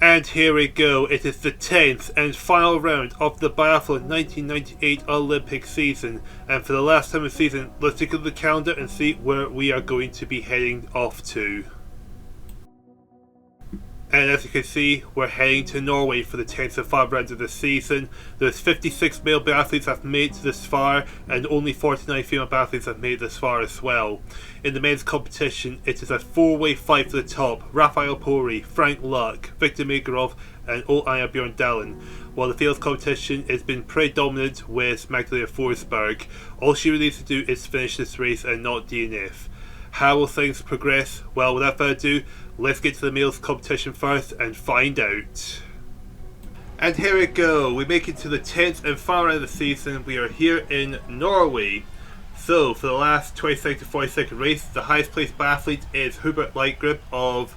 And here we go, it is the 10th and final round of the Biathlon 1998 Olympic season. And for the last time of the season, let's take a look at the calendar and see where we are going to be heading off to. And as you can see, we're heading to Norway for the 10th and final round of the season. There's 56 male biathletes that have made it this far, and only 49 female biathletes have made it this far as well. In the men's competition, it is a four-way fight for the top: Rafael Pori, Frank Luck, Viktor Megorov, and Ole Einer Bjoerndalen. While the fields competition has been predominant with Magdalena Forsberg. All she really needs to do is finish this race and not DNF. How will things progress? Well, without further ado, let's get to the males competition first and find out. And here we go, we make it to the 10th and final round of the season. We are here in Norway. So, for the last 22nd to 42nd race, the highest placed biathlete is Hubert Lightgrip of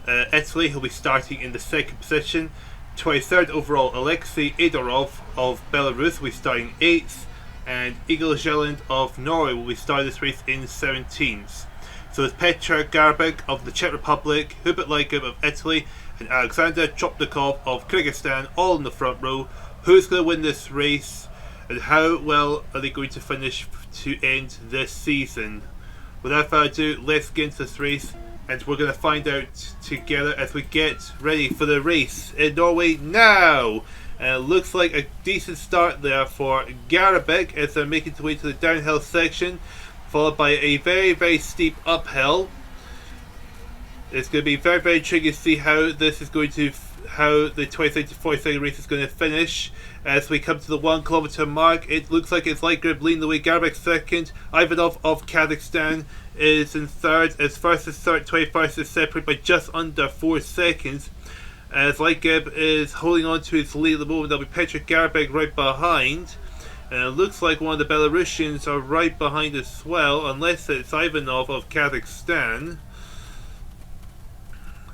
Italy. He'll be starting in the second position. 23rd overall, Alexei Edorov of Belarus will be starting 8th. And Egil Jelland of Norway will be starting this race in 17th. So it's Petr Garbek of the Czech Republic, Hubert Lightgrip of Italy, and Alexander Chopnikov of Kyrgyzstan all in the front row. Who's going to win this race, and how well are they going to finish to end this season? Without further ado, let's get into this race, and we're going to find out together as we get ready for the race in Norway now. And it looks like a decent start there for Garbek as they're making their way to the downhill section, followed by a very, very steep uphill. It's going to be very, very tricky to see how this is going to, how the 22nd to 42nd race is going to finish. As we come to the 1 kilometer mark, it looks like it's Lightgrip leading the way. Garbek second. Ivanov of Kazakhstan is in third. As first and third, 21st is separated by just under 4 seconds. As Lightgrip is holding on to his lead at the moment, there'll be Petr Garbek right behind. And it looks like one of the Belarusians are right behind as well, unless it's Ivanov of Kazakhstan.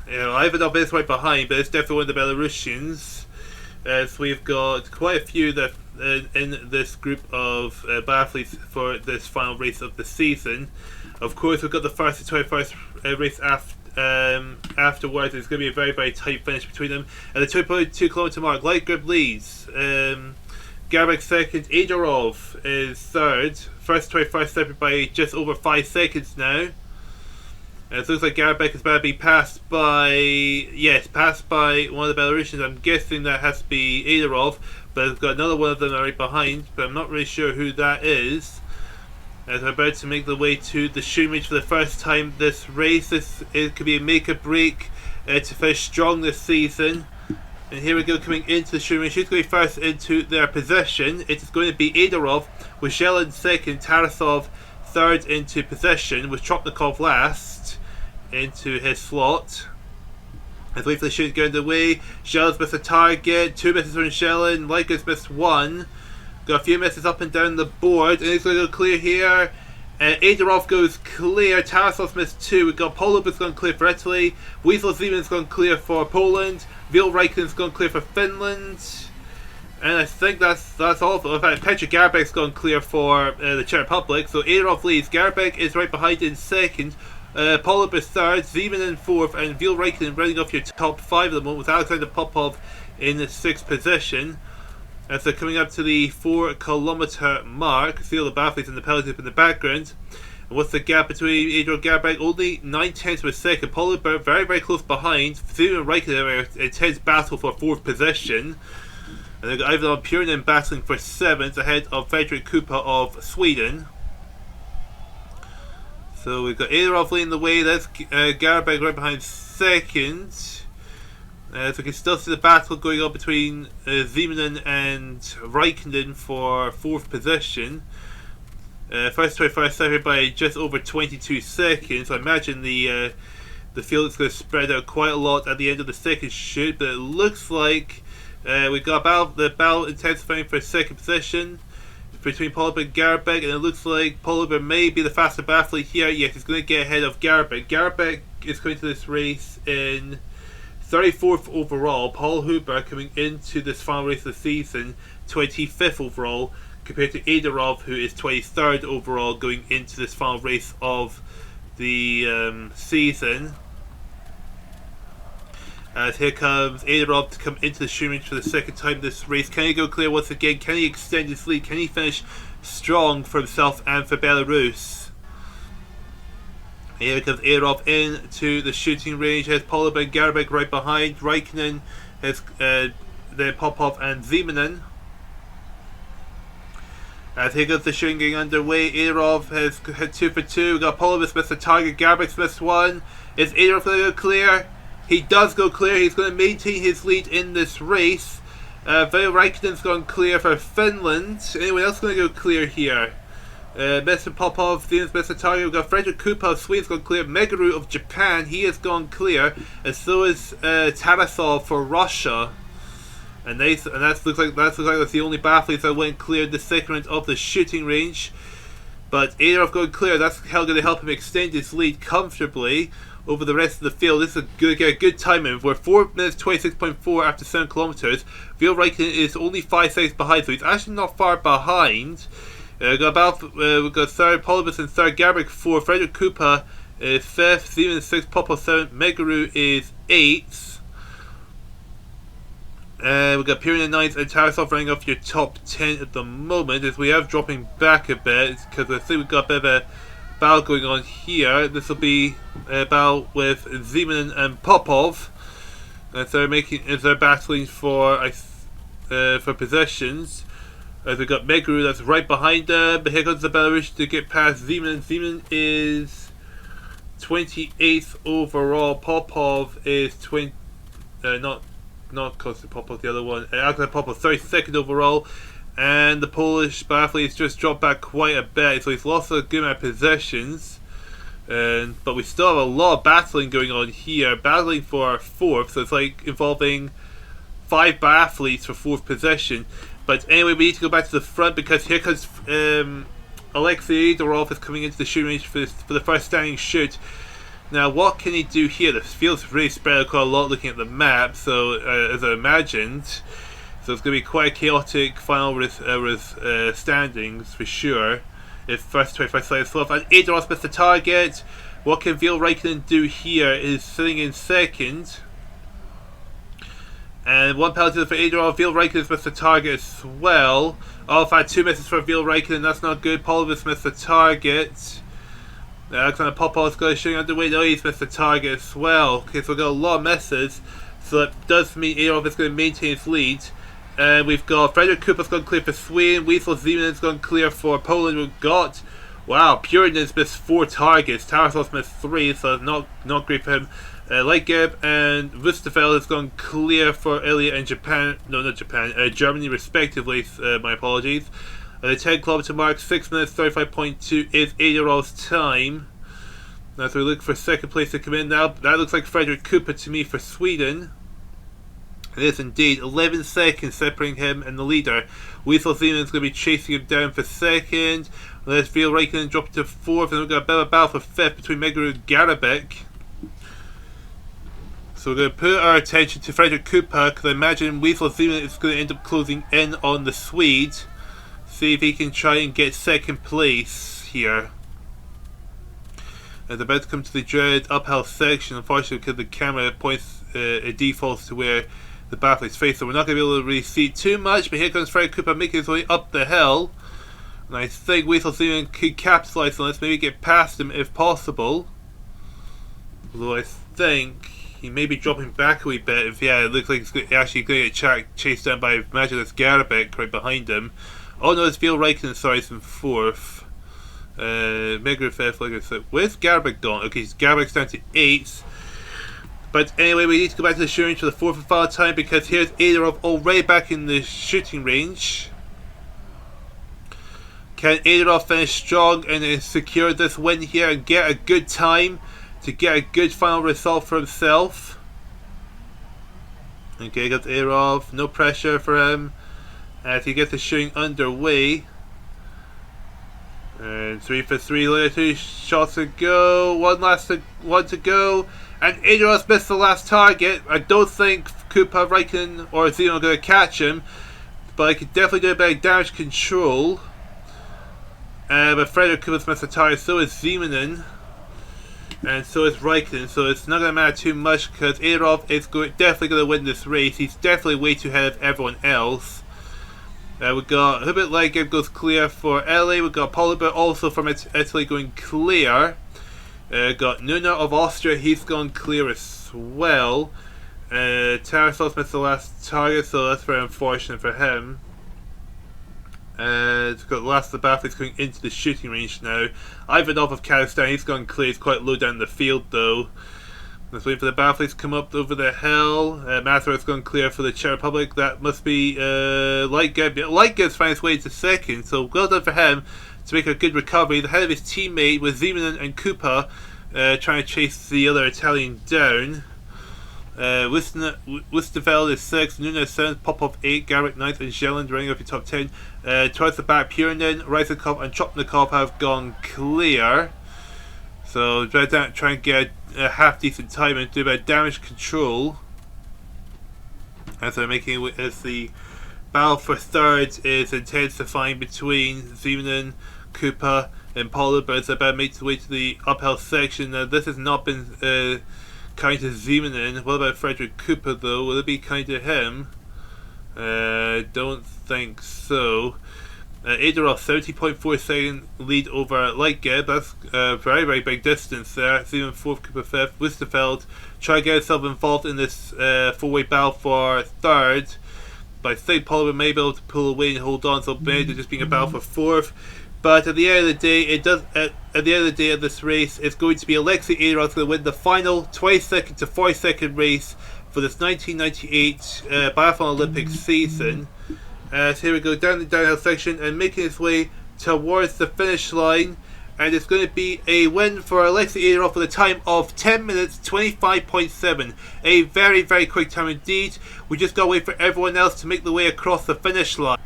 Ivanov is right behind, but it's definitely one of the Belarusians. As we've got quite a few that in this group of biathletes for this final race of the season. Of course, we've got the first and 21st race afterwards. It's going to be a very, very tight finish between them. At the 2.2 kilometer mark, Lightgrip leads. Garbek second, Edorov is third. First 21st separated by just over 5 seconds now. And it looks like Garbek is about to be passed by, passed by one of the Belarusians. I'm guessing that has to be Edorov, but I've got another one of them right behind, but I'm not really sure who that is. As we're about to make the way to the shooting range for the first time this race. It could be a make or break to finish strong this season. And here we go, coming into the shooting range. Who's going to be first into their position? It is going to be Edorov, with Jelland second, Tarasov third into position, with Chopnikov last into his slot. As we wait for the shooting to get underway, Jelland's missed a target, 2 misses from Jelland, Lightgrip's missed 1. Got a few misses up and down the board, and he's going to go clear here. Edorov goes clear, Tarasov's missed 2. We've got Polub's gone clear for Italy, Weasel Zeman's gone clear for Poland, Vil Reiken's gone clear for Finland, and I think that's all of it. In fact, Petr Garbek's gone clear for the Czech Republic, so Edorov leads, Garbek is right behind in second, Polub is third, Zeman in fourth, and Vil Reiken running off your top 5 at the moment, with Alexander Popov in the 6th position. As they're coming up to the 4 kilometer mark, see all the biathletes in the penalty in the background. And what's the gap between Edorov and Garbek? Only 9/10 of a second. Polub very, very close behind. Zeman and Reichen are an intense battle for 4th position. And they've got Ivanov Bjoerndalen battling for 7th, ahead of Fredrik Kupa of Sweden. So we've got Edorov leading the way. That's Garbek right behind second. So we can still see the battle going on between Zeman and Reichen for 4th position. First 21st separated by just over 22 seconds. I imagine the field is going to spread out quite a lot at the end of the second shoot, but it looks like we've got the battle intensifying for 2nd position between Polub and Garbek, and it looks like Polub may be the faster biathlete here. Yes, he's going to get ahead of Garbek. Garbek is going to this race in 34th overall. Paul Huber coming into this final race of the season 25th overall, compared to Edorov, who is 23rd overall going into this final race of the season. As here comes Adarov to come into the shooting range for the second time this race. Can he go clear once again? Can he extend his lead? Can he finish strong for himself and for Belarus? Here comes Adarov into the shooting range. Has Polov and Garabek right behind. Raikkonen has then Popov and Zemanin. As here goes the shooting getting underway. Adarov has had 2 for 2. We've got Polov missed the target. Garabek's missed one. Is Adarov going to go clear? He does go clear. He's going to maintain his lead in this race. Veli Raikkonen's gone clear for Finland. Anyone else going to go clear here? Mr. Popov, Zeman's Mr. Target. We've got Frederick Kupa of Sweden's gone clear. Megaru of Japan, he has gone clear. And so is Tarasov for Russia. And that looks like that's the only biathletes that went clear in the second round of the shooting range. But Adarov going clear, that's how going to help him extend his lead comfortably over the rest of the field. This is going to get a good timing. We're 4 minutes 26.4 after 7 kilometers. Veli Raikkonen is only 5 seconds behind, so he's actually not far behind. We've got third, Polibus in third, Garabek 4, Frederick Kupa is 5th, Zeman 6th, Popov 7th, Megaru is 8th. We've got Pirin in 9th and Tarasov running off your top 10 at the moment, as we have dropping back a bit, because I think we've got a bit of a battle going on here. This will be a battle with Zemanin and Popov, as they're battling for positions. As we've got Megaru that's right behind them, but here comes the Belarus to get past Zemanin. Zemanin is 28th overall. Popov is not close to Popov, the other one. Alexander Popov 32nd overall, and the Polish biathlete just dropped back quite a bit, so he's lost a good amount of positions. But we still have a lot of battling going on here, battling for 4th, so it's like involving 5 biathletes for 4th position. But anyway, we need to go back to the front, because here comes Alexei Dorov is coming into the shooting range for the first standing shoot. Now, what can he do here? The field's really spread out quite a lot looking at the map, so as I imagined. So it's going to be quite a chaotic final with standings for sure. If first 25 seconds left, and Adarov missed the target. What can Veli Raikkonen do here? Is sitting in second. And 1 penalty for Adarov. Veli Raikkonen's missed the target as well. Oh, I've had 2 misses for Veli Raikkonen. That's not good. Polibus missed the target. Alexander Popov's got a shooting underway. No, he's missed the target as well. Okay, so we've got a lot of misses. So that does mean Adarov is going to maintain his lead. And we've got Frederick Kupa's gone clear for Sweden. Wiesel Zeman's gone clear for Poland. We've got, wow, Bjoerndalen missed 4 targets. Tarasov's missed 3, so not great for him. Lightgeb and Wustafel has gone clear for Italy and Japan. No, not Japan. Germany, respectively. My apologies. The 10 kilometer mark, 6 minutes 35.2 is Adarov's time. Now, so we look for second place to come in now. That looks like Frederick Kupa to me for Sweden. It is indeed 11 seconds separating him and the leader. Wiesel Zeman is going to be chasing him down for second. Let's Veli Raikkonen drop to 4th, and we've got a bit of a battle for 5th between Megaru and Garabek. So we're going to put our attention to Frederick Kupa, because I imagine Wiesel Zeman is going to end up closing in on the Swede. See if he can try and get second place here. As about to come to the dreaded uphill section, unfortunately, because the camera points it defaults to where the biathlete's face, so we're not going to be able to really see it too much. But here comes Frederick Kupa making his way up the hill, and I think Wiesel Zeman could capitalize on this, maybe get past him if possible. Although I think he may be dropping back a wee bit. If it looks like he's actually going to get chased down by, imagine it's Garabek right behind him. Oh no, it's Veli Raikkonen, sorry, it's in 4th. Megaru 5th, where's Garabek gone? Okay, Garabek's down to 8th. But anyway, we need to go back to the shooting range for the 4th and final time, because here's Adarov already back in the shooting range. Can Adarov finish strong and secure this win here and get a good time to get a good final result for himself? Okay, got Adarov, no pressure for him as he gets the shooting underway. And 3 for 3, later 2 shots to go, one to go, and Adarov missed the last target. I don't think Kupa, Raikkonen or Zeman are going to catch him, but I could definitely do a bit of damage control. But Frederick Kupa's missed the target, so is Zemanin. and so is Raikkonen, so it's not going to matter too much because Adolf is definitely going to win this race. He's definitely way too ahead of everyone else. We got Hubert Leggett goes clear for Italy. We got Polibert also from Italy going clear. Got Nuna of Austria, he's gone clear as well. Tarasov missed the last target, so that's very unfortunate for him. It's got the last of the Biathletes going into the shooting range now. Ivanov of Kazakhstan, he's gone clear. He's quite low down the field though. Let's wait for the Biathletes to come up over the hill. Matheraw's gone clear for the Czech Republic. That must be Lightgib's found his way to second, so well done for him to make a good recovery. The head of his teammate was Zimmerman and Kupa trying to chase the other Italian down. Wisteveld is 6th, Nunes 7th, Popov 8th, Garrick 9th, and Zeland running up your top 10. Towards the back, Purinen, Ryzikov, and Chopnikov have gone clear. So try and get a half decent time and do a bit of damage control. As they're making as the battle for third is intensifying between Zimmerman, Kupa, and Polibert. They're about to make their way to the uphill section. Now this has not been kind to Zimmerman. What about Frederick Cooper though? Will it be kind to him? Don't think so. Adolf 30.4 second lead over Lightgeb. That's a very, very big distance there. Zeman 4th, Cooper 5th. Wistefeld try to get himself involved in this four-way battle for third. But I think Polibert may be able to pull away and hold on, so maybe just being a battle for 4th. But at the end of the day, it does. At the end of the day of this race, it's going to be Alexei Adolf going to win the final 22nd to 42nd race for this 1998 Biathlon Olympic season. So here we go down the downhill section and making its way towards the finish line, and it's going to be a win for Alexei Adolf with a time of 10 minutes 25.7. A very, very quick time indeed. We just got to wait for everyone else to make the way across the finish line.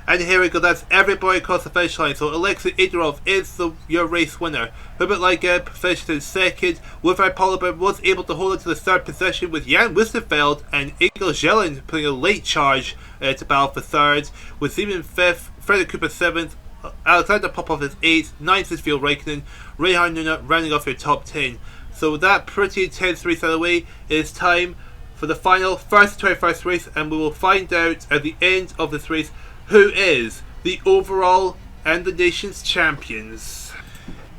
And here we go, that's everybody across the finish line. So Alexei Adolf is your race winner. Hubert Leggeb finished in second. Wolfgang Polibert was able to hold on to the third position with Jan Wistefeld and Egil Zeland putting a late charge to battle for third. With Zeman 5th, Frederick Cooper 7th, Alexander Popov is 8th, 9th is Phil Raikkonen, Reinhard Nuna rounding off your top 10. So with that pretty intense race out of the way, it is time for the final first 21st race, and we will find out at the end of this race who is the overall and the nation's champions.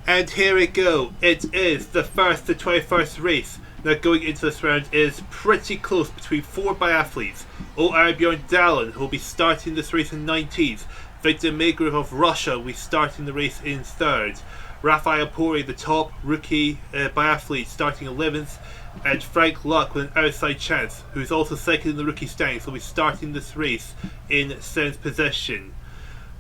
And here we go, it is the first to 21st race. Now going into this round is pretty close between four biathletes. Ole Einer Bjoerndalen, who will be starting this race in 19th. Viktor Megrov of Russia will be starting the race in 3rd. Rafael Pori, the top rookie biathlete, starting 11th. And Frank Luck with an outside chance, who's also second in the rookie standings, will be starting this race in 7th position.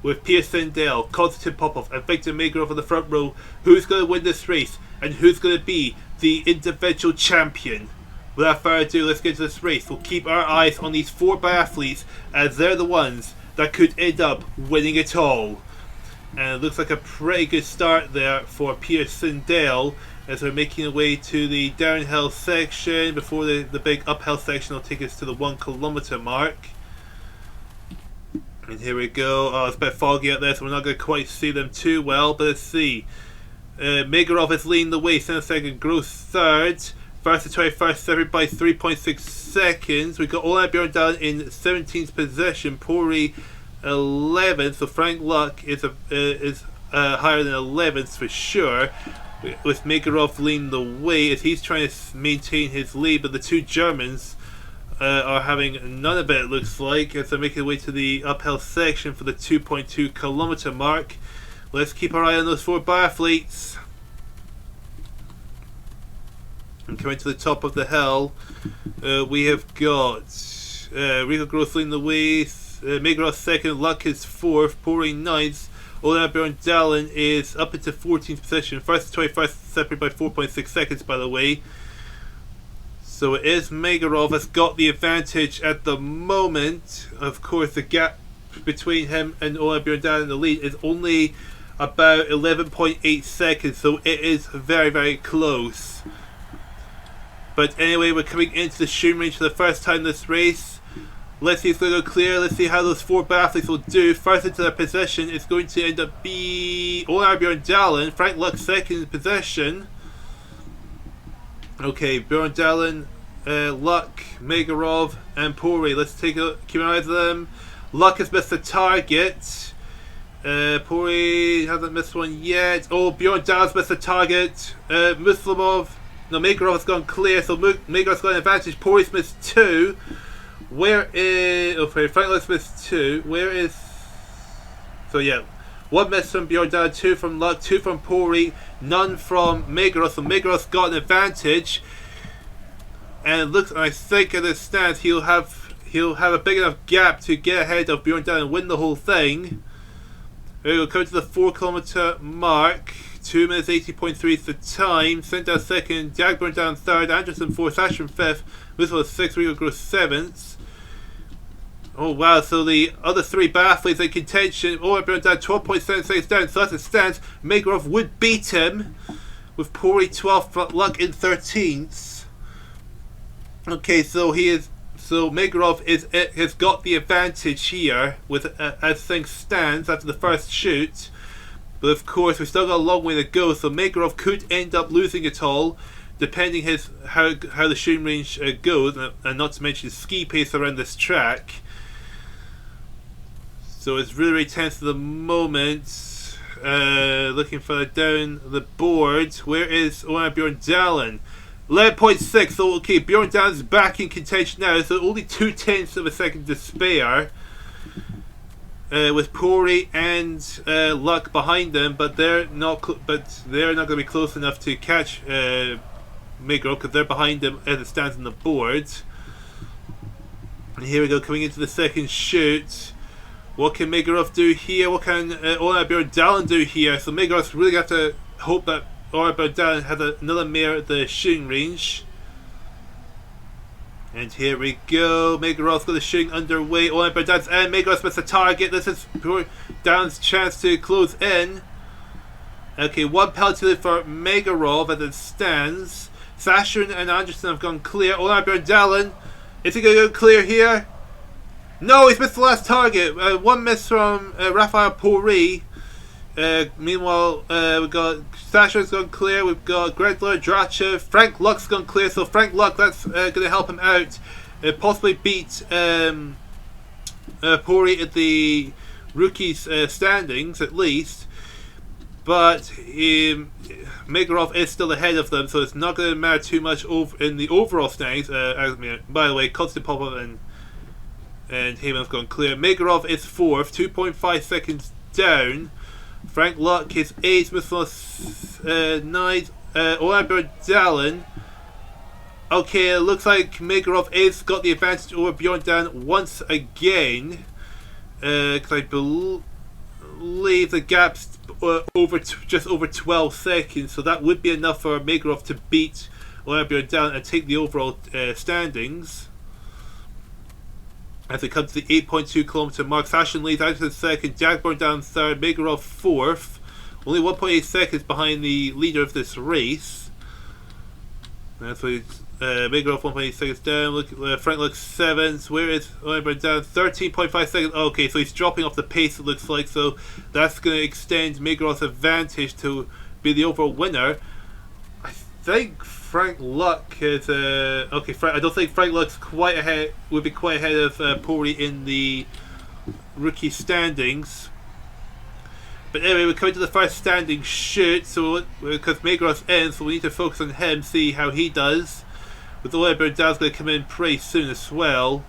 With Pierre Sindel, Konstantin Popov and Viktor Megrov on the front row, who's going to win this race and who's going to be the individual champion? Without further ado, let's get into this race. We'll keep our eyes on these four biathletes as they're the ones that could end up winning it all. And it looks like a pretty good start there for Pierre Sindel as they're making their way to the downhill section before the big uphill section will take us to the 1 kilometer mark. And here we go. Oh, it's a bit foggy out there, so we're not going to quite see them too well, but let's see. Megarov is leading the way, second, Gross third. First to 21st, separated by 3.6 seconds. We've got Ole Einer Bjoerndalen in 17th position, Pori 11th, so Frank Luck is higher than 11th for sure, with Megarov leading the way as he's trying to maintain his lead, but the two Germans are having none of it, looks like, as they're making their way to the uphill section for the 2.2 kilometer mark. Let's keep our eye on those four biathletes. And coming to the top of the hill, we have got Rico Gross leading the way, Megarov second, Luck is 4th, Pori 9th, Ole Einer Bjoerndalen is up into 14th position, first to 21st, separated by 4.6 seconds by the way. So it is Megarov has got the advantage at the moment. Of course, the gap between him and Ole Einer Bjoerndalen in the lead is only about 11.8 seconds, so it is very, very close. But anyway, we're coming into the shooting range for the first time this race. Let's see if it's going to go clear. Let's see how those four biathletes will do. First into their position is going to end up be Ole Einer Bjoerndalen. Frank Luck second in position. Okay, Bjoerndalen, Luck, Megarov, and Pori. Let's keep an eye on them. Luck has missed the target. Pori hasn't missed one yet. Oh, Bjoerndalen's missed the target. Muslimov, no, Megarov has gone clear, so Megarov's got an advantage. Pori's missed 2. Where is... Okay, Frank Luck's missed 2. Where is... So yeah, 1 miss from Bjoerndalen, 2 from Luck, 2 from Pori, none from Megarov. So Megarov's got an advantage. And it looks, I think at this stance, he'll have a big enough gap to get ahead of Bjoerndalen and win the whole thing. We'll come to the 4 kilometer mark. 2 minutes 80.3 is the time. Sindal second, Jag Bjoerndalen third, Anderson fourth, Ashram fifth, Whistle 6th, Rigo Gross 7th. Oh wow, so the other 3 biathletes in contention. Ole Einer Bjoerndalen 12.7 seconds down, so as it stands, Megarov would beat him with Pori 12th, Luck in 13th. Okay, so Megarov has got the advantage here with as things stand after the first shoot. But of course, we've still got a long way to go, so Megarov could end up losing it all, depending how the shooting range goes, and not to mention the ski pace around this track. So it's really, really tense at the moment. Looking further down the board, where is Ole Einer Bjoerndalen? 11.6, so okay, Bjoerndalen's back in contention now, so only 0.2 of a second to spare. With Pori and Luck behind them, but they're not going to be close enough to catch Megarov because they're behind him as it stands on the board. And here we go, coming into the second shoot. What can Megarov do here? What can Ole Einer Bjoerndalen do here? So Megarov's really got to hope that Ole Einer Bjoerndalen has another mare at the shooting range. And here we go. Megarov's got the shooting underway. Ole Einer Bjoerndalen and Megarov's missed the target. This is Bjoerdalen's chance to close in. Okay, 1 penalty for Megarov as it stands. Sashrin and Anderson have gone clear. Ole Einer Bjoerndalen, is he going to go clear here? No, he's missed the last target. 1 miss from Raphael Pori. Meanwhile, we've got Sashrin's gone clear. We've got Gredler, Drachev, Frank Luck's gone clear. So Frank Luck, that's going to help him out. Possibly beat Pori at the rookies' standings at least. But Megarov is still ahead of them, so it's not going to matter too much in the overall standings. By the way, Konstantinov and Heyman have gone clear. Megarov is 4th, 2.5 seconds down. Frank Luck is 8th, Muslimov 9th. Ole Einer Bjoerndalen. Okay, it looks like Megarov has got the advantage over Bjoerndalen once again. Because I believe the gap's just over 12 seconds, so that would be enough for Megarov to beat Ole Einer Bjoerndalen and take the overall standings. As we come to the 8.2 kilometer mark, Sashrin leads out to the second, Jag Bjoerndalen third, Megarov 4th, only 1.8 seconds behind the leader of this race. That's why Megarov 1.8 seconds down. Frank Luck 7th. Where is Ole Einer Bjoerndalen? 13.5 seconds. Okay, so he's dropping off the pace, it looks like, so that's going to extend Megarov's advantage to be the overall winner. I think Frank Luck is okay. I don't think Frank Luck's quite ahead. Would be quite ahead of Pori in the rookie standings. But anyway, we're coming to the first standing shoot. So because Megarov's in, so we need to focus on him, see how he does. With Ole Einer Bjoerndalen going to come in pretty soon as well.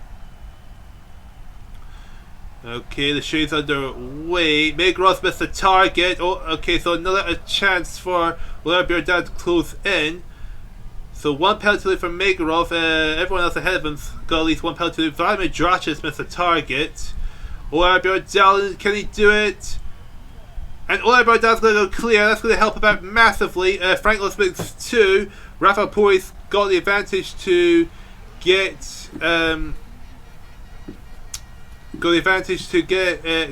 Okay, the shoot's underway. Megarov's missed the target. Oh, okay, so another chance for Ole Einer Bjoerndalen to close in. So 1 penalty for Megarov. Everyone else ahead of him's got at least 1 penalty. Vladimir Drachev's missed the target. Ole Einer Bjoerndalen, can he do it? And Ole Einer Bjoerdalen's going to go clear. That's going to help him out massively. Frank Luck makes 2. Raphael Pori's got the advantage to get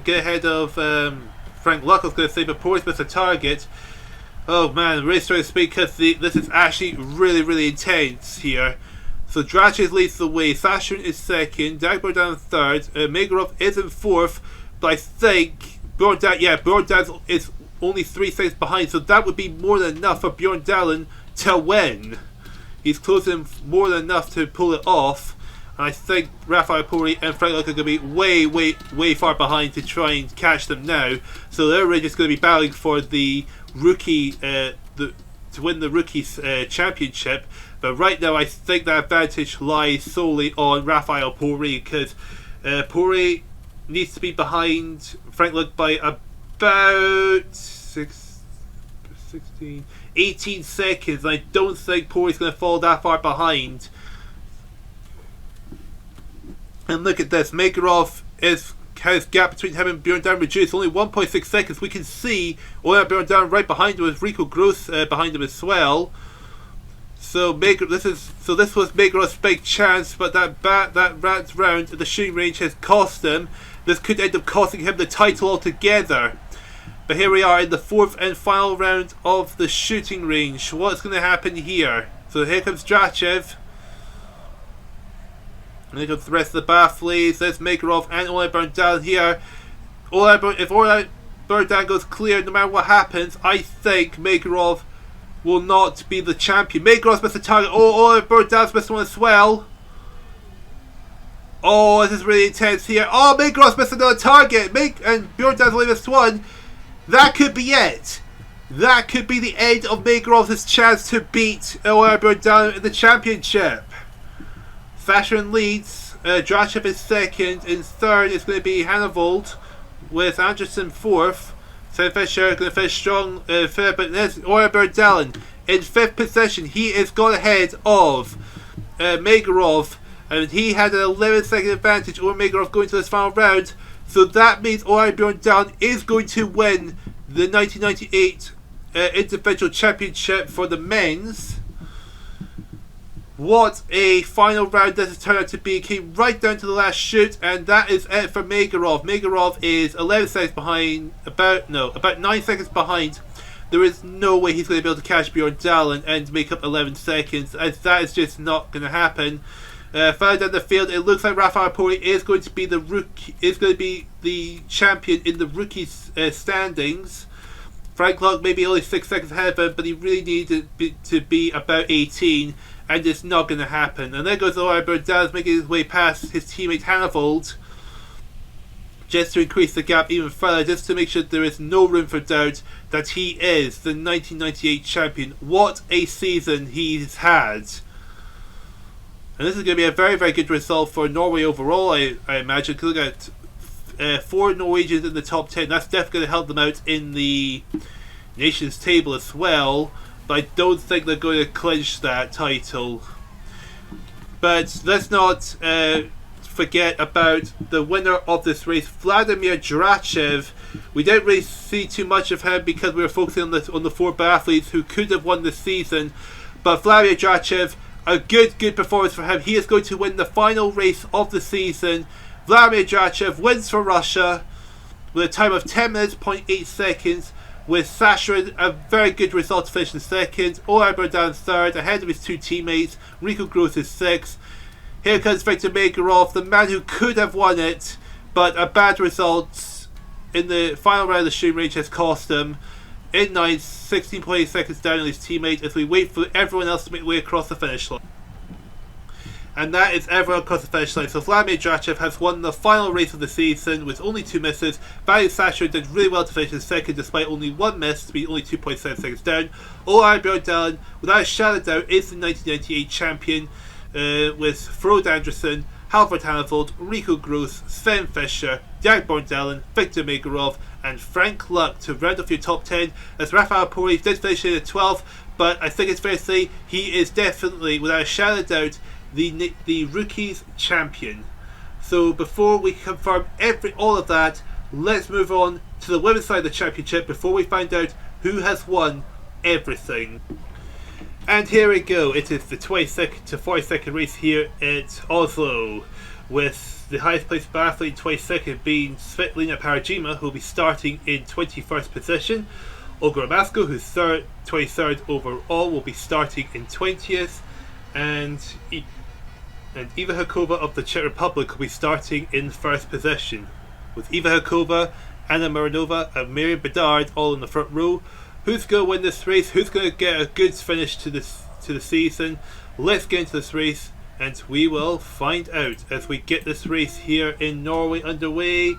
ahead of Frank Luck. I was going to say, but Pori's missed the target. Oh man, race to speed because this is actually really, really intense here. So Drachev leads the way, Sashrin is second, Jag Bjoerndalen third, Megarov is in 4th, but I think Bjoerndalen is only 3 seconds behind, so that would be more than enough for Bjoerndalen to win. He's closing more than enough to pull it off. And I think Raphael Pori and Frank Luck are going to be way far behind to try and catch them now. So they're really just going to be battling for the rookie, to win the rookies championship. But right now, I think the advantage lies solely on Raphael Pori, because Pori needs to be behind Frank Luck by about 18 seconds. I don't think Pori's going to fall that far behind. And look at this, Makarov has gap between him and Bjoerndalen reduced only 1.6 seconds. We can see Ole Einer Bjoerndalen right behind him with Rico Gross behind him as well. So this was Makarov's big chance, but that round at the shooting range has cost him. This could end up costing him the title altogether. But here we are in the fourth and final round of the shooting range. What's going to happen here? So here comes Drachev. And here comes the rest of the Biathletes. There's Makarov and Ole Einer Bjoerndalen here. If Ole Einer Bjoerndalen goes clear, no matter what happens, I think Makarov will not be the champion. Makarov's missed the target. Oh, Ole Einer Bjoerndalen's missed one as well. Oh, this is really intense here. Oh, Makarov's missed another target. And Bjoerndalen's only missed one. That could be it. That could be the end of Makarov's chance to beat Ole Einer Bjoerndalen in the championship. Fashion leads. Drachev is second. In third is going to be Hannevold, with Anderson fourth. Sam Fisher going to finish strong. But there's Ole Einer Bjoerndalen in fifth position. He is gone ahead of Makarov, and he had an 11-second advantage over Makarov going to this final round. So that means Ole Einer Bjoerndalen is going to win the 1998 individual championship for the men's. What a final round this has turned out to be. Came right down to the last shoot, and that is it for Makarov. Makarov is 11 seconds behind, about 9 seconds behind. There is no way he's going to be able to catch Bjoerndalen and make up 11 seconds, as that is just not going to happen. Further down the field, it looks like Raphael Pori is going to be the champion in the rookies standings. Frank Luck maybe only 6 seconds ahead of him, but he really needed to be about 18. And it's not going to happen. And there goes Ole Einer Bjoerndalen making his way past his teammate Hannevold, just to increase the gap even further, just to make sure there is no room for doubt that he is the 1998 champion. What a season he's had. And this is going to be a very good result for Norway overall, I imagine. Look at 4 Norwegians in the top 10. That's definitely going to help them out in the nations table as well. But I don't think they're going to clinch that title. But let's not forget about the winner of this race, Vladimir Drachev. We didn't really see too much of him because we were focusing on the 4 biathletes who could have won the season. But Vladimir Drachev, a good performance for him. He is going to win the final race of the season. Vladimir Drachev wins for Russia with a time of 10 minutes, 0.8 seconds. With Sasha, a very good result to finish in second. Ole Einer Bjoerndalen third, ahead of his 2 teammates. Rico Gross is 6th. Here comes Viktor Makarov, the man who could have won it, but a bad result in the final round of the shooting range has cost him. In 9th, 16.8 seconds down on his teammate as we wait for everyone else to make their way across the finish line. And that is everyone across the finish line. So Vladimir Drachev has won the final race of the season with only 2 misses. Valery Sasha did really well to finish in second despite only 1 miss, to be only 2.7 seconds down. Ole Einer Bjoerndalen, without a shadow of doubt, is the 1998 champion with Frode Anderson, Halvard Hannevold, Rico Gross, Sven Fischer, Dag Bjoerndalen, Viktor Makarov, and Frank Luck to round off your top 10. As Raphael Pori did finish in at 12th, but I think it's fair to say he is definitely, without a shadow of doubt, the rookies champion. So before we confirm all of that, let's move on to the women's side of the championship before we find out who has won everything. And here we go. It is the 22nd to 42nd race here at Oslo, with the highest placed biathlete 22nd being Svetlana Parajima, who will be starting in 21st position. Olga Ramasko, who's 23rd overall, will be starting in 20th. And Eva Hakova of the Czech Republic will be starting in first position, with Eva Hakova, Anna Marinova and Miriam Bedard all in the front row. Who's going to win this race? Who's going to get a good finish to the season? let's get into this race and we will find out as we get this race here in Norway underway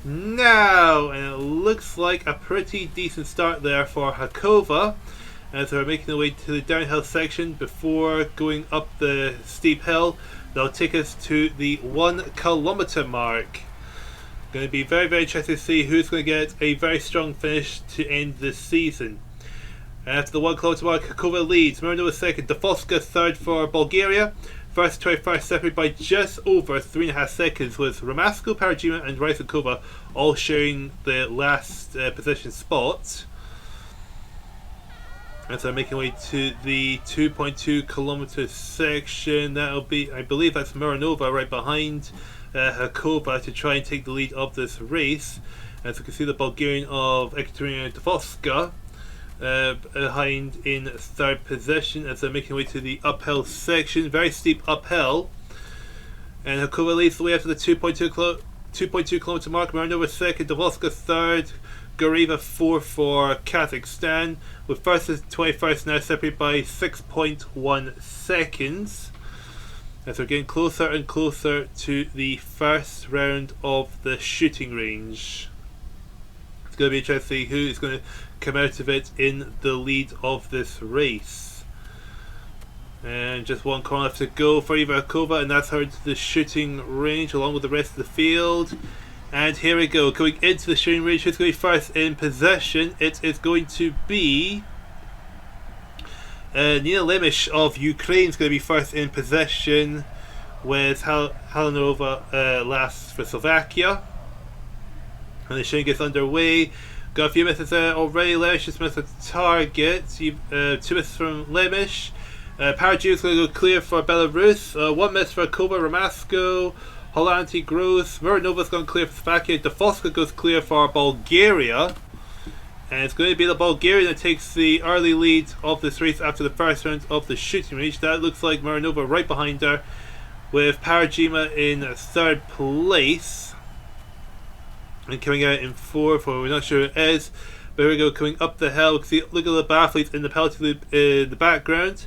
now. And it looks like a pretty decent start there for Hakova as they're making their way to the downhill section before going up the steep hill. That'll take us to the 1 kilometer mark. Going to be very, very interesting to see who's going to get a very strong finish to end this season. After the 1 kilometer mark, Hakova leads, Mironova second, Dafoska third for Bulgaria. First 21st separated by just over 3.5 seconds, with Ramasko, Parajima and Ryzakova all sharing the last position spot. As they're making way to the 2.2 kilometer section, that'll be, I believe that's Mironova right behind Hakova to try and take the lead of this race. As you can see, the Bulgarian of Ekaterina Dafoska behind in third position as they're making their way to the uphill section, very steep uphill. And Hakova leads the way after the 2.2 kilometer mark. Mironova second, Dafoska third, Gareva fourth for Kazakhstan, with first and 21st now separated by 6.1 seconds. As we're getting closer and closer to the first round of the shooting range. It's going to be interesting to see who is going to come out of it in the lead of this race. And just one corner left to go for Eva Hakova, and that's her into the shooting range along with the rest of the field. And here we go, going into the shooting range. Who's going to be first in possession? It is going to be Nina Lemish of Ukraine is going to be first in possession, with Halinova last for Slovakia. And the shooting gets underway. Got a few misses already. Lemish just missed a target. 2 misses from Lemish. Parajima is going to go clear for Belarus. 1 miss for Kova Ramasko. Holanti grows. Miranova's gone clear for Slovakia. Dafoska goes clear for Bulgaria. And it's going to be the Bulgarian that takes the early lead of this race after the first round of the shooting range. That looks like Mironova right behind her, with Parajima in third place. And coming out in fourth, well, we're not sure who it is. But here we go, coming up the hill. See, look at the biathletes in the penalty loop in the background.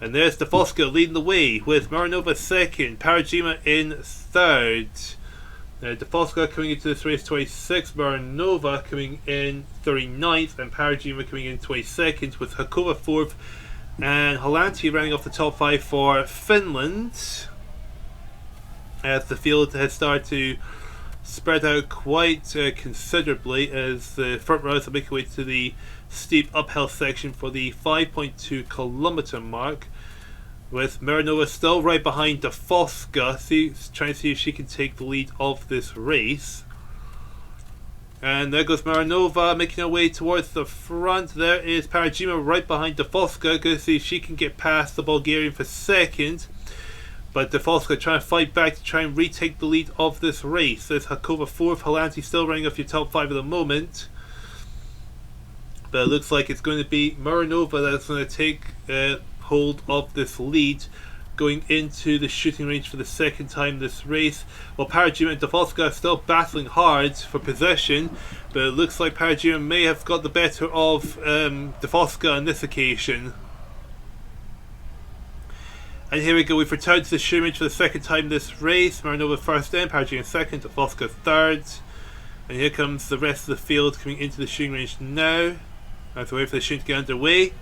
And there's Dafoska leading the way, with Mironova second, Parajima in third. Dafoska coming into this race 26th, Mironova coming in 39th, and Parajima coming in 22nd, with Hakova 4th, and Holanti running off the top 5 for Finland. As the field has started to spread out quite considerably as the front runners are making way to the steep uphill section for the 5.2 kilometer mark, with Mironova still right behind Dafoska, trying to see if she can take the lead of this race. And there goes Mironova making her way towards the front. There is Parajima right behind Dafoska, going to see if she can get past the Bulgarian for second. But Dafoska trying to fight back to try and retake the lead of this race. There's Hakova 4th, Holanti still running off your top 5 at the moment. But it looks like it's going to be Mironova that's going to take hold of this lead going into the shooting range for the second time this race, while Parajima and Dafoska are still battling hard for possession, but it looks like Parajima may have got the better of Dafoska on this occasion. And here we go, we've returned to the shooting range for the second time this race. Mironova first in, Parajima second, Dafoska third, and here comes the rest of the field coming into the shooting range now as we wait for the shooting to get underway.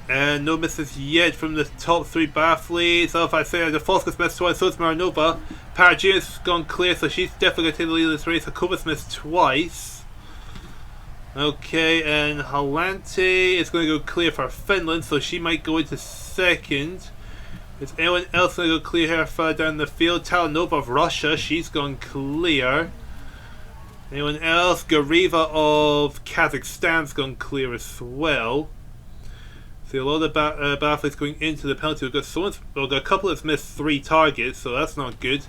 And no misses yet from the top 3 biathletes. So if I say Dafoska's missed twice, so is Mironova. Parajima's gone clear, so she's definitely going to take the lead of this race. Hakova's missed twice. Okay, and Holanti is going to go clear for Finland, so she might go into second. Is anyone else going to go clear here further down the field? Talanova of Russia, she's gone clear. Anyone else? Gareva of Kazakhstan's gone clear as well. See a lot of biathletes going into the penalty. We've got a couple that's missed 3 targets, so that's not good.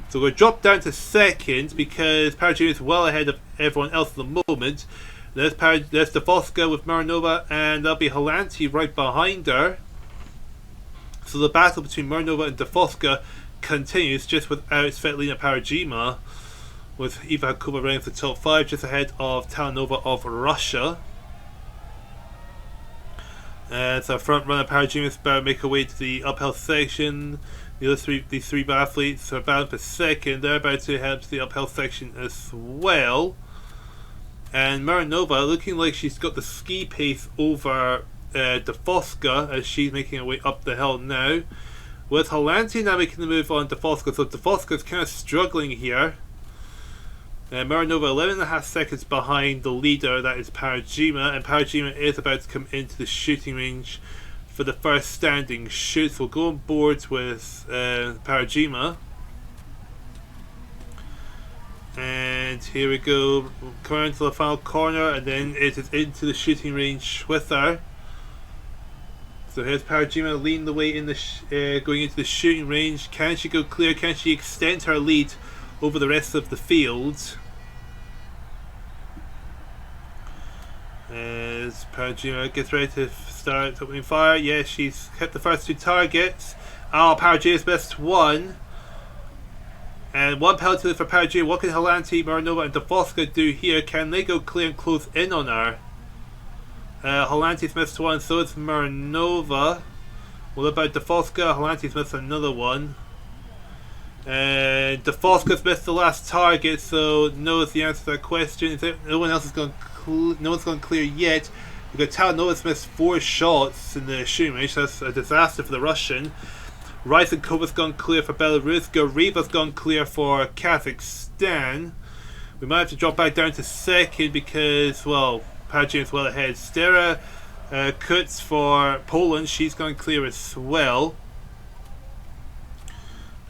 So we're drop down to second because Parajima is well ahead of everyone else at the moment. There's Dafoska with Mironova, and there'll be Holanti right behind her. So the battle between Mironova and Dafoska continues, just without Svetlina Parajima, with Eva Hakova running for the top 5, just ahead of Talanova of Russia. So front runner Parajima is about to make her way to the uphill section. These three biathletes are bound for second. They're about to head to the uphill section as well. And Marinova looking like she's got the ski pace over Defoska as she's making her way up the hill now. With Hollanti now making the move on Defoska. So Defoska's kind of struggling here. Marinova 11.5 seconds behind the leader, that is Parajima, and Parajima is about to come into the shooting range for the first standing shoot. So we'll go on board with Parajima. And here we go, coming into the final corner, and then it is into the shooting range with her. So here's Parajima leading the way in the going into the shooting range. Can she go clear? Can she extend her lead over the rest of the field? As Parajima gets ready to start opening fire. Yes, she's hit the first two targets. Parajima's missed one. And one penalty for Parajima. What can Hollanti, Marinova and Defoska do here? Can they go clear and close in on her? Hollanti's missed one, so it's Marinova. What about Defoska? Hollanti's missed another one. And Defoska's missed the last target, so no is the answer to that question. Is there, no one else is going no one's gone clear yet. We've got Talanova's missed 4 shots in the shooting range. That's a disaster for the Russian. Ryzenkova's gone clear for Belarus. Gareva's gone clear for Kazakhstan. We might have to drop back down to second because, well, Parajima's well ahead. Stera Kutz for Poland. She's gone clear as well.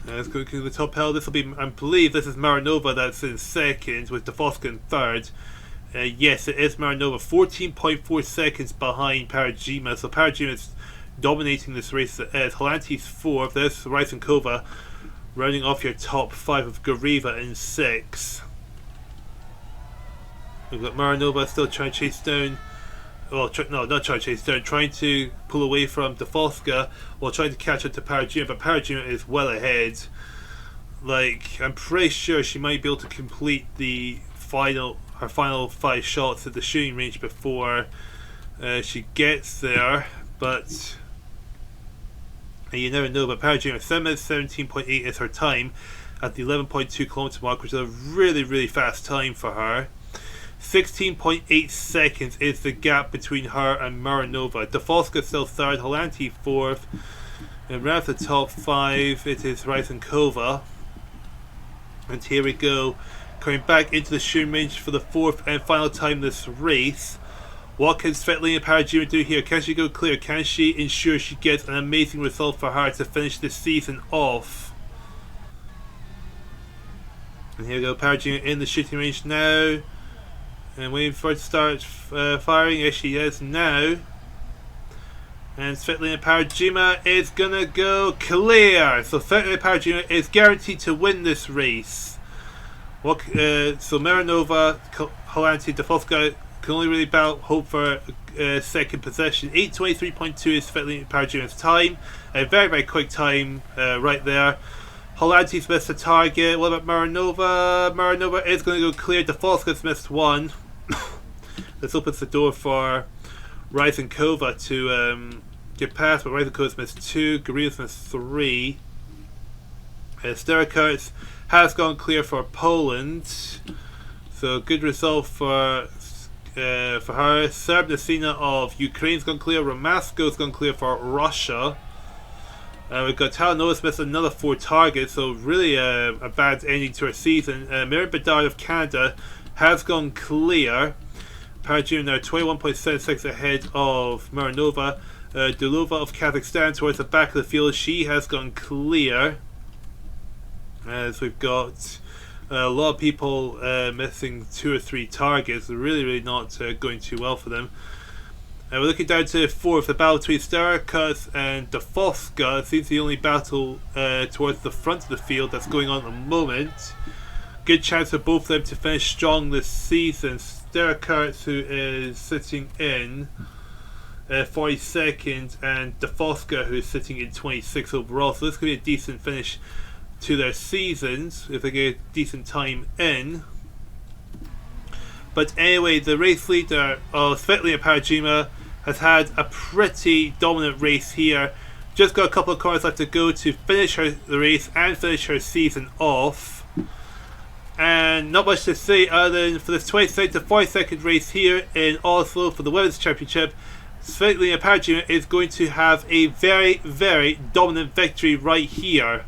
Let's go to the top hill. This will be, I believe, this is Marinova that's in second with Defoska in third. Yes, it is Marinova, 14.4 seconds behind Parajima. So Parajima is dominating this race as Hollanti's fourth. There's Ryzenkova rounding off your top 5 of Gareva in 6. We've got Marinova still trying to chase down. Well, no, not trying to chase down. Trying to pull away from Defoska while trying to catch up to Parajima. But Parajima is well ahead. Like, I'm pretty sure she might be able to complete the her final 5 shots at the shooting range before she gets there, but you never know. But Parajima 7 minutes 17.8 is her time at the 11.2 kilometer mark, which is a really fast time for her. 16.8 seconds is the gap between her and Marinova. Defoska still third, Hollanti fourth, and around the top 5 it is Ryzenkova. And here we go, coming back into the shooting range for the 4th and final time this race. What can Svetlana Parajima do here? Can she go clear? Can she ensure she gets an amazing result for her to finish this season off? And here we go, Parajima in the shooting range now, and waiting for her to start firing. Yes, she is now. And Svetlana Parajima is gonna go clear. So Svetlana Parajima is guaranteed to win this race. So Marinova, Hollanti, Defoska can only really hope for second position. 8:23.2 is Svetlana Parajima's time. A very quick time right there. Hollanti's missed a target. What about Marinova? Marinova is going to go clear. Defoska's missed one. This opens the door for Ryzenkova to get past, but Ryzenkova's missed 2. Gareva's missed 3. Stera has gone clear for Poland, so good result for her. Serbnasina of Ukraine's gone clear. Ramasko's gone clear for Russia. We've got Talanova's missed another 4 targets, so really a bad ending to her season. Miriam Bedard of Canada has gone clear. Parajima now 21.76 ahead of Marinova. Dulova of Kazakhstan towards the back of the field. She has gone clear. As we've got a lot of people missing 2 or 3 targets, really not going too well for them. We're looking down to 4th, the battle between Stera and Defoska. It seems the only battle towards the front of the field that's going on at the moment. Good chance for both of them to finish strong this season. Stera who is sitting in 42nd, and Defoska who is sitting in 26th overall. So this could be a decent finish to their seasons if they get a decent time in. But anyway, the race leader of Svetlana Parajima has had a pretty dominant race here. Just got a couple of corners left to go to finish the race and finish her season off. And not much to say other than for this 22nd to 42nd race here in Oslo for the Women's Championship, Svetlana Bjoerndalen is going to have a very, very dominant victory right here.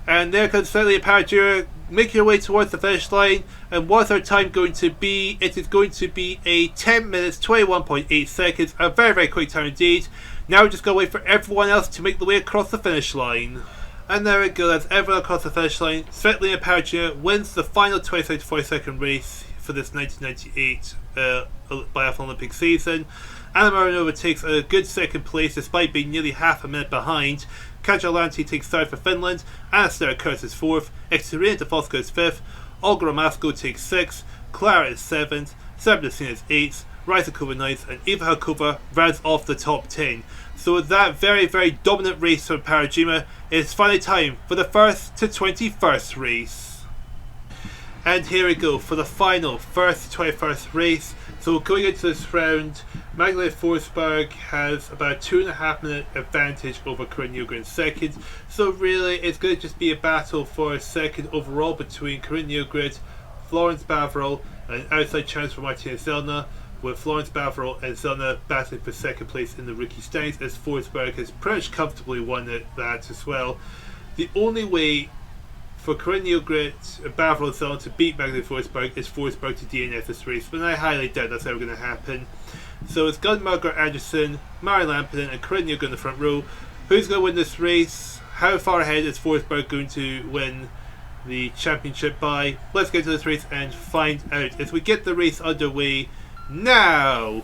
And there comes Svetlana Bjoerndalen making her way towards the finish line. And what's her time going to be? It is going to be a 10 minutes 21.8 seconds. A very, very quick time indeed. Now we just gotta wait for everyone else to make the way across the finish line. And there we go, that's everyone across the finish line. Svetlana Bjoerndalen wins the final 22nd to 42nd race for this 1998 Biathlon Olympic season. Anna Marinova takes a good second place despite being nearly half a minute behind. Katja Lanti takes third for Finland. Anastasia Kurz is fourth. Ekaterina Tefalska is fifth. Olga Ramasko takes sixth. Clara is seventh. Sebastien is eighth. Ryzakova ninth. And Eva Hakova rounds off the top 10. So with that very, very dominant race from Bjoerndalen, it's finally time for the first to 21st race. And here we go for the final first to 21st race. So going into this round, Magdalena Forsberg has about 2.5 minute advantage over Corinne Nygren in second. So really it's going to just be a battle for second overall between Corinne Nygren, Florence Bavro, and an outside chance for Martina Zellner, with Florence Bavro and Zellner battling for second place in the rookie standings, as Forsberg has pretty much comfortably won that as well. The only way for Corinne Nygren, Bavro and Zellner to beat Magdalena Forsberg is Forsberg to DNF this race, but I highly doubt that's ever going to happen. So it's Gunn, Margaret Anderson, Mari Lampinen and Corinne Nygren in the front row. Who's going to win this race? How far ahead is Forsberg going to win the championship by? Let's get to this race and find out as we get the race underway now.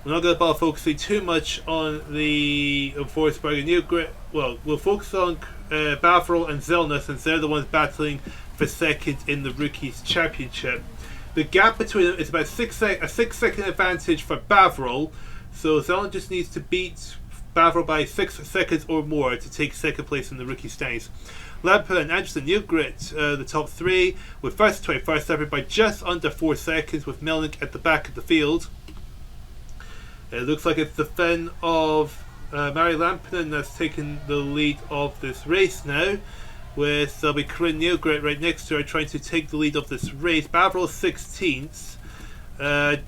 We're not going to bother focusing too much on the Forsberg and Nygren. Well, we'll focus on Bavro and Zellner since they're the ones battling for second in the Rookies Championship. The gap between them is about a 6 second advantage for Bavro, so Zellner just needs to beat Bavro by 6 seconds or more to take second place in the rookie standings. Lampinen and Anderson Nygren, the top three, with first to 21st separated by just under 4 seconds, with Melnick at the back of the field. It looks like it's the Finn of Mari Lampinen that's taken the lead of this race now, with there'll be Corinne Nygren right next to her trying to take the lead of this race. Bavro 16th.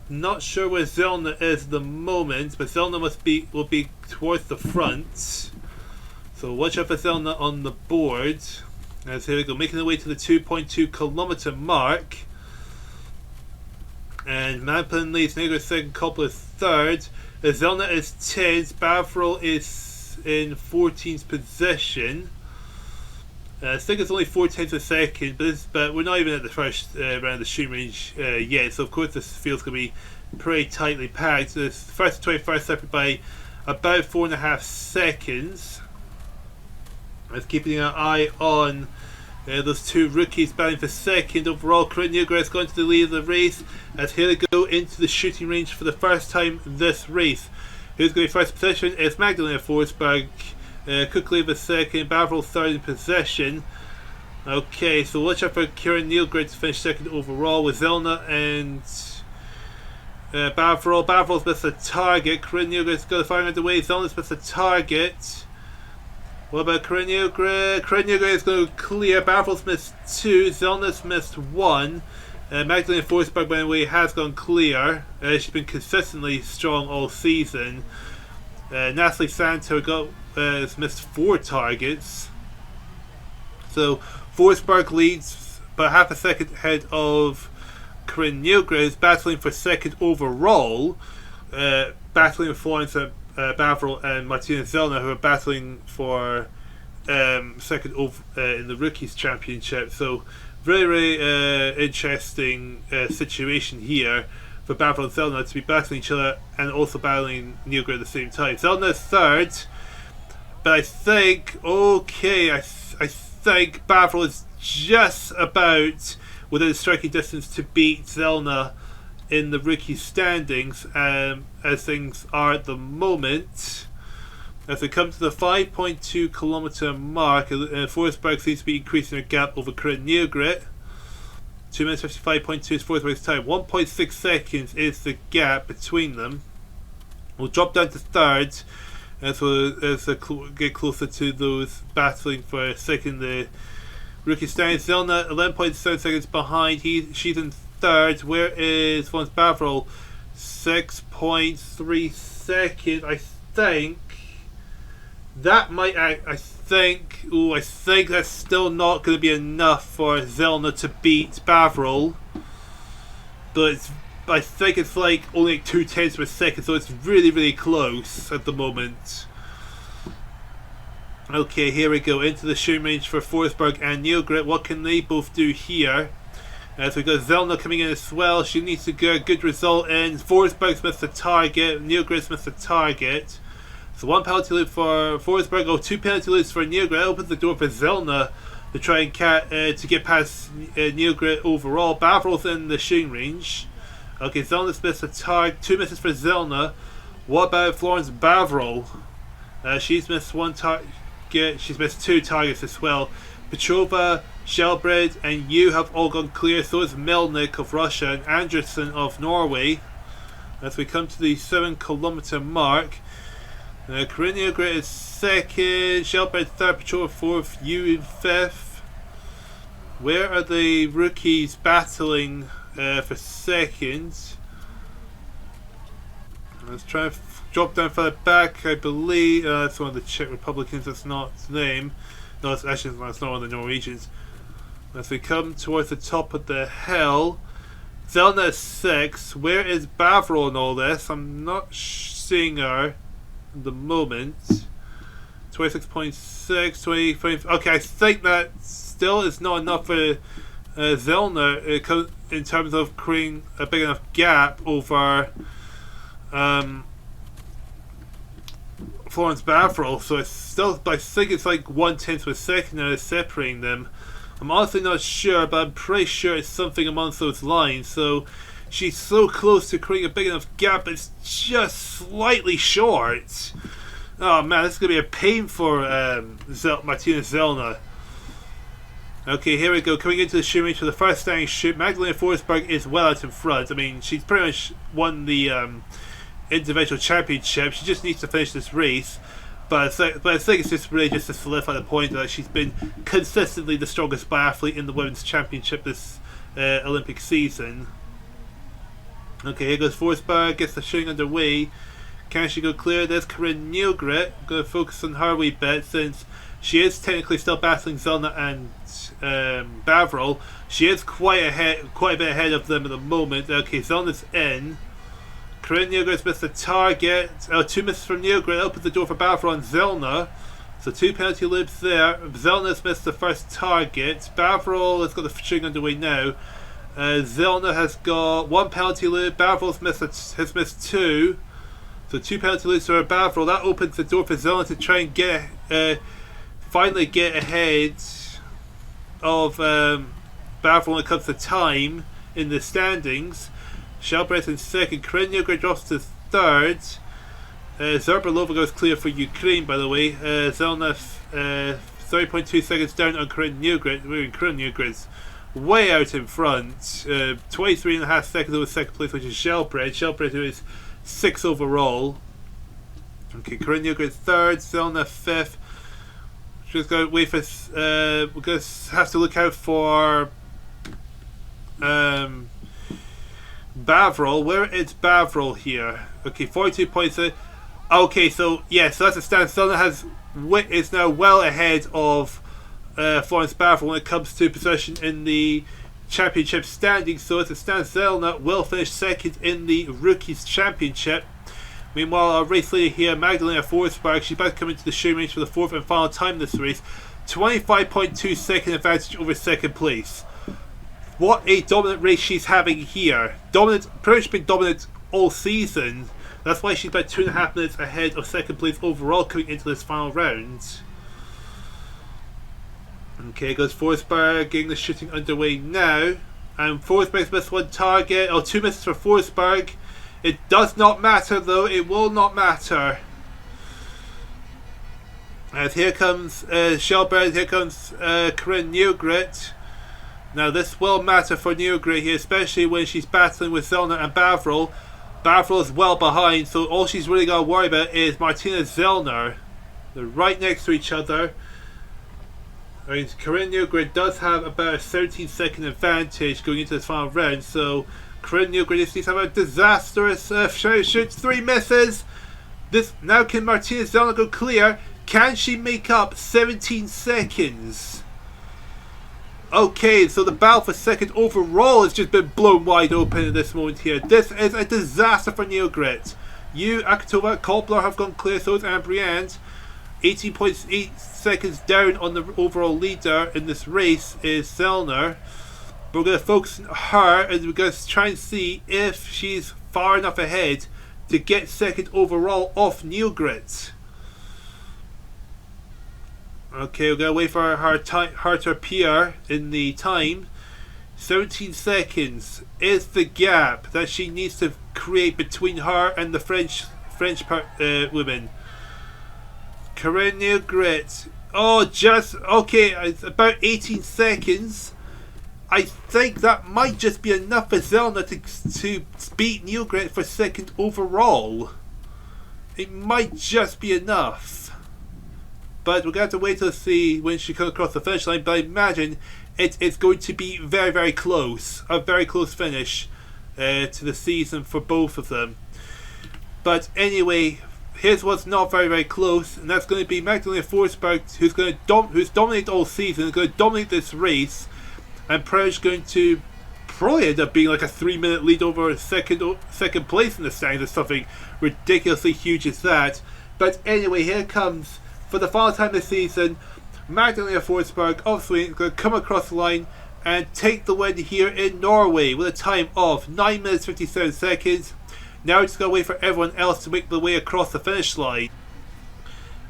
Not sure where Zellner is at the moment, but Zellner will be towards the front. So watch out for Zellner on the board. As here we go, making the way to the 2.2 kilometer mark. And Lampinen leads, Nygren second, Koppel is third. Zellner is 10th, Bavro is in 14th position. I think it's only 4/10 a second, but we're not even at the first round of the shooting range yet, so of course this field's going to be pretty tightly packed. The first to 21st separated by about 4.5 seconds. Just keeping an eye on those two rookies battling for second overall. Corinne Nygren has gone to the lead of the race, as here they go into the shooting range for the first time this race. Who's going to be first position is Magdalena Forsberg. Kukleva second, Bavro third in possession. Okay, so watch out for Corinne Nygren to finish second overall, with Zellner and Bavro. Bavro's missed a target. Corinne Nygren's got to find out the way. Zellner's missed a target. What about Corinne Nygren? Corinne Nygren is going to clear. Bavro's missed 2. Zellner's missed 1. Magdalena Forsberg, by the way, has gone clear. She's been consistently strong all season. Natalie Santo has missed 4 targets. So Forsberg leads by half a second ahead of Corinne Nygren, is battling for second overall, battling with Florence Bavro and Martina Zellner, who are battling for second in the Rookies Championship. So very, very interesting situation here for Bavro and Zellner to be battling each other and also battling Nygren at the same time. Zellner's third, but I think, I think Bavro is just about within striking distance to beat Zellner in the rookie standings, as things are at the moment. As we come to the 5.2 kilometer mark, Forsberg seems to be increasing her gap over Corinne Nygren. 2 minutes 55.2 is Forsberg's time. 1.6 seconds is the gap between them. We'll drop down to third as we get closer to those battling for second. The rookie standings. Zelna 11.7 seconds behind. She's in third. Where is Florence Bavrol? 6.3 seconds. I think that might. I think that's still not going to be enough for Zelna to beat Bavrol. But I think it's like only 0.2 per second, so it's really, really close at the moment. Okay, here we go into the shooting range for Forsberg and Nilgrit. What can they both do here? As we got Zelna coming in as well. She needs to get a good result in. Forsberg's missed the target. Nilgrit's missed the target. So 1 penalty loop for Forsberg. 2 penalty loops for Nilgrit. That opens the door for Zelna to try and to get past Nilgrit overall. Bavrol's in the shooting range. Okay, Zelna's missed a target. 2 misses for Zelna. What about Florence Bavrol? She's missed 1 target. She's missed 2 targets as well. Petrova, Shelbred, and you have all gone clear. So is Melnik of Russia and Anderson of Norway. As we come to the 7-kilometer mark, Corinne Nilgrit is second, Shelbred third, Petrova fourth, you in fifth. Where are the rookies battling for second? Let's try and drop down further back. I believe that's one of the Czech Republicans. That's not his name. No, it's actually it's not one of the Norwegians. As we come towards the top of the hill, Zelna is 6. Where is Bavrol in all this? I'm not seeing her at the moment. 26.6, 20. Okay, I think that still is not enough for Zelna in terms of creating a big enough gap over Florence Bavrol. So it's still, I think it's like 1/10 of a second now separating them. I'm honestly not sure, but I'm pretty sure it's something amongst those lines. So she's so close to creating a big enough gap, it's just slightly short. Oh man, this is going to be a pain for Martina Zelna. Okay, here we go. Coming into the shooting range for the first standing shoot, Magdalena Forsberg is well out in front. I mean, she's pretty much won the individual championship. She just needs to finish this race. But I think it's just really just to solidify the point that she's been consistently the strongest biathlete in the women's championship this Olympic season. Okay, here goes Forsberg, gets the shooting underway. Can she go clear this? Corinne Nilgrit, I'm going to focus on her a wee bit since she is technically still battling Zelna and Bavrol. She is quite a bit ahead of them at the moment. Okay, Zelna's in. Corinne Nilgrit's missed the target. 2 misses from Nilgrit. Opens the door for Bavrol and Zelna. So 2 penalty loops there. Zelna's missed the first target. Bavrol has got the shooting underway now. Zelna has got 1 penalty loop. Bavrol's has missed 2. So 2 penalty loops for Bavrol. That opens the door for Zelna to try and get finally get ahead of Bavrol when it comes to time in the standings. Shelbred in second. Corinne Nilgrit drops to third. Zerbalova goes clear for Ukraine, by the way. Zelna 30.2 seconds down on Corinne Nilgrit. Corinne Nilgrit's way out in front. 23.5 seconds over second place, which is Shelbred. Shelbred, who is 6 overall. Okay, Corinne Nilgrit third. Zelna 5th. Just going to wait for. We're going to have to look out for. Bavrol, where is Bavrol here? Okay, 42 points. Okay, so so that's a stand. Zelna is now well ahead of Florence Bavrol when it comes to position in the championship standings. So as it stands, Zelna will finish second in the Rookies Championship. Meanwhile, our race leader here, Magdalena Forsberg, she's about to come into the shooting range for the 4th and final time this race. 25.2 second advantage over second place. What a dominant race she's having here. Dominant, pretty much been dominant all season. That's why she's about 2.5 minutes ahead of second place overall coming into this final round. Okay, goes Forsberg, getting the shooting underway now. And Forsberg's missed 1 target. 2 misses for Forsberg. It does not matter though, it will not matter. As here comes Shelbred, here comes Corinne Nilgrit. Now this will matter for Nilgrit here, especially when she's battling with Zelna and Bavrol. Biathlon is well behind, so all she's really got to worry about is Martina Zellner. They're right next to each other. I mean, Corinne Newgren does have about a 17-second advantage going into this final round, so Corinne Newgren needs to have a disastrous shoots 3 misses. Now can Martina Zellner go clear? Can she make up 17 seconds? Okay, so the battle for second overall has just been blown wide open at this moment here. This is a disaster for Neogrit. You, Akatova, Kolbler have gone clear, so is Ambriand. 18.8 seconds down on the overall leader in this race is Zellner. But we're going to focus on her and we're going to try and see if she's far enough ahead to get second overall off Neogrit. Okay, we're going to wait for her to appear in the time. 17 seconds is the gap that she needs to create between her and the French women. Corinne Newgrit. Oh, just okay. It's about 18 seconds. I think that might just be enough for Zellner to beat Newgrit for second overall. It might just be enough. But we're going to have to wait to see when she comes across the finish line. But I imagine it's going to be very, very close. A very close finish to the season for both of them. But anyway, here's what's not very, very close. And that's going to be Magdalena Forsberg, who's dominated all season, is going to dominate this race. And Prague's going to probably end up being like a 3-minute lead over second place in the standings or something ridiculously huge as that. But anyway, here comes, for the final time this season, Magdalena Forsberg of Sweden is going to come across the line and take the win here in Norway with a time of 9 minutes 57 seconds. Now we're just going to wait for everyone else to make the way across the finish line.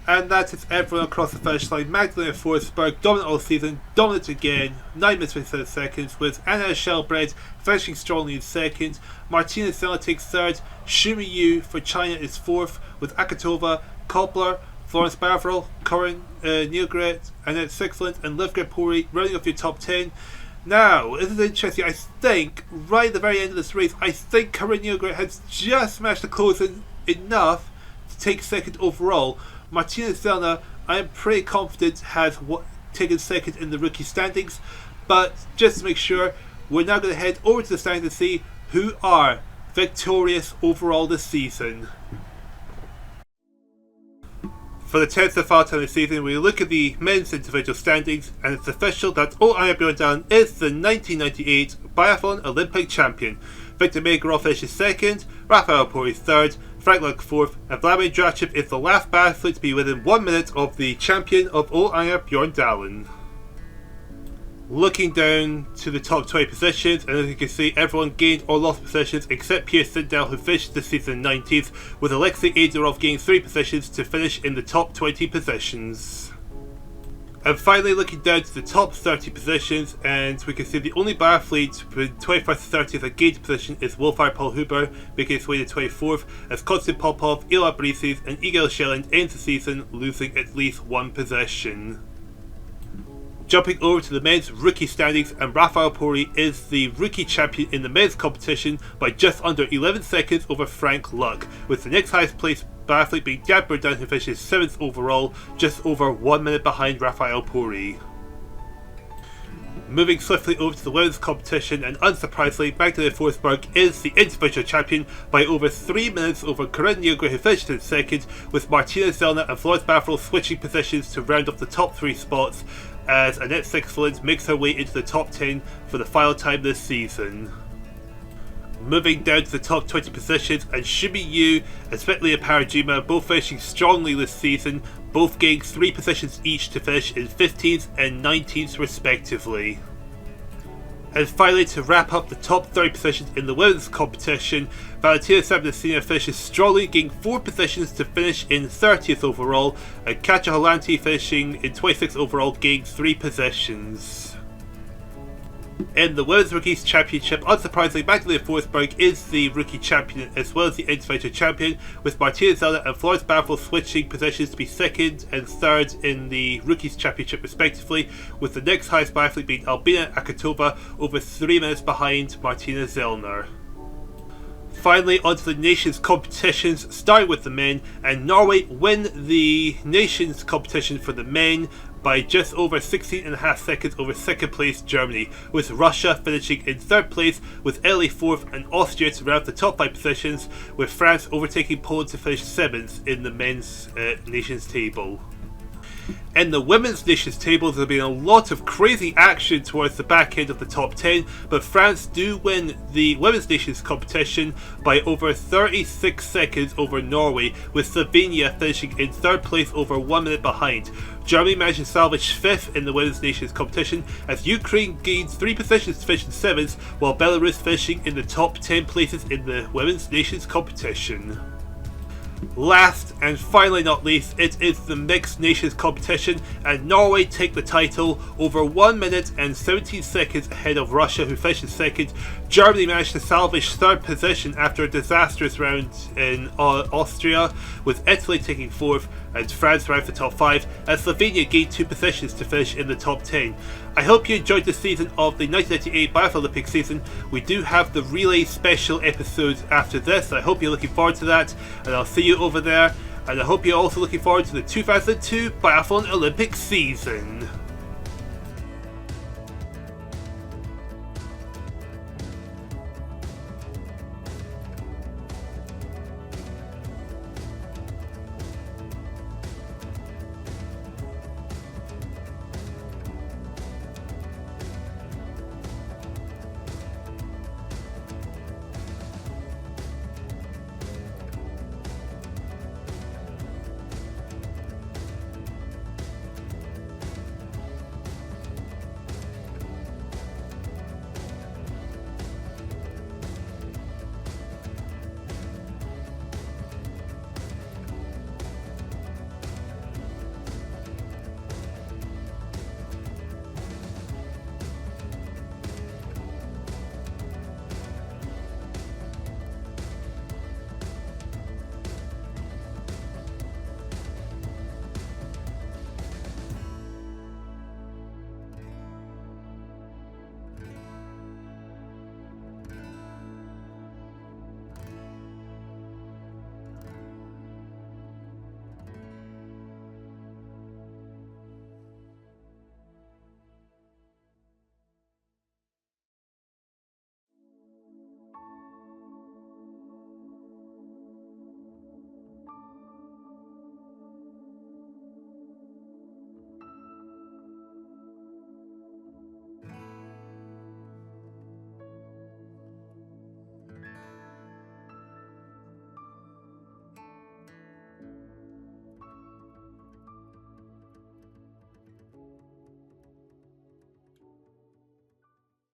And that is everyone across the finish line. Magdalena Forsberg, dominant all season, dominant again, 9 minutes 57 seconds, with Anna Shellbred finishing strongly in second. Martina Zellner takes third. Shumi Yu for China is fourth, with Akatova, Kopler, Florence Bavril, Corinne Newgrit, Annette Sixland, and Livgren Pori running off your top 10. Now, this is interesting. I think, right at the very end of this race, I think Corinne Newgrit has just managed to close in enough to take second overall. Martina Zellner, I am pretty confident, has taken second in the rookie standings. But just to make sure, we're now going to head over to the standings to see who are victorious overall this season. For the 10th and final time of the season, we look at the men's individual standings, and it's official that Ole Einer Bjoerndalen is the 1998 Biathlon Olympic champion. Viktor Megorov finishes second, Rafael Pori third, Frank Luck fourth, and Vladimir Drachev is the last biathlete to be within 1 minute of the champion of Ole Einer Bjoerndalen. Looking down to the top 20 positions, and as you can see, everyone gained or lost positions except Pierre Sindel, who finished this season 19th, with Alexei Aderov gaining 3 positions to finish in the top 20 positions. And finally, looking down to the top 30 positions, and we can see the only biathlete between 21st and 30th that gained position is Wolfhard Paul Huber, making his way to 24th, as Konstantin Popov, Ilya Brisis, and Igor Shelin ends the season losing at least 1 possession. Jumping over to the men's rookie standings, and Rafael Pori is the rookie champion in the men's competition by just under 11 seconds over Frank Luck, with the next highest placed biathlete being Jan Burdin, who finishes 7th overall, just over 1 minute behind Rafael Pori. Moving swiftly over to the women's competition, and unsurprisingly, Magdalena Forsberg is the individual champion by over 3 minutes over Corinne Newgrit, who finished in second, with Martina Zellner and Florence Bavril switching positions to round up the top 3 spots, as Annette Sixland makes her way into the top 10 for the final time this season. Moving down to the top 20 positions, and Shumi Yu and Svetlana Parajima both finishing strongly this season, both gaining 3 positions each to finish in 15th and 19th respectively. And finally, to wrap up the top 30 positions in the women's competition, Valentina Sabinasina finishes strongly, gaining 4 positions to finish in 30th overall, and Katja Holanti finishing in 26th overall, gaining 3 positions. In the Women's Rookies Championship, unsurprisingly, Magdalena Forsberg is the rookie champion as well as the individual champion, with Martina Zellner and Florence Bavril switching positions to be 2nd and 3rd in the Rookies Championship respectively, with the next highest biathlete being Albina Akatova, over 3 minutes behind Martina Zellner. Finally, onto the nations competitions, starting with the men, and Norway win the nations competition for the men by just over 16.5 seconds over second place Germany, with Russia finishing in third place, with Italy fourth, and Austria to round the top 5 positions, with France overtaking Poland to finish 7th in the men's nations table. In the women's nations table, there's been a lot of crazy action towards the back end of the top 10, but France do win the women's nations competition by over 36 seconds over Norway, with Slovenia finishing in third place over 1 minute behind. Germany managed to salvage 5th in the women's nations competition, as Ukraine gained 3 positions to finish in 7th, while Belarus finishing in the top 10 places in the women's nations competition. Last and finally not least, it is the mixed nations competition, and Norway take the title over 1 minute and 17 seconds ahead of Russia, who finished in second. Germany managed to salvage third position after a disastrous round in Austria, with Italy taking fourth and France round the top 5, and Slovenia gained 2 positions to finish in the top 10. I hope you enjoyed this season of the 1998 Biathlon Olympic season. We do have the relay special episode after this. I hope you're looking forward to that, and I'll see you over there. And I hope you're also looking forward to the 2002 Biathlon Olympic season.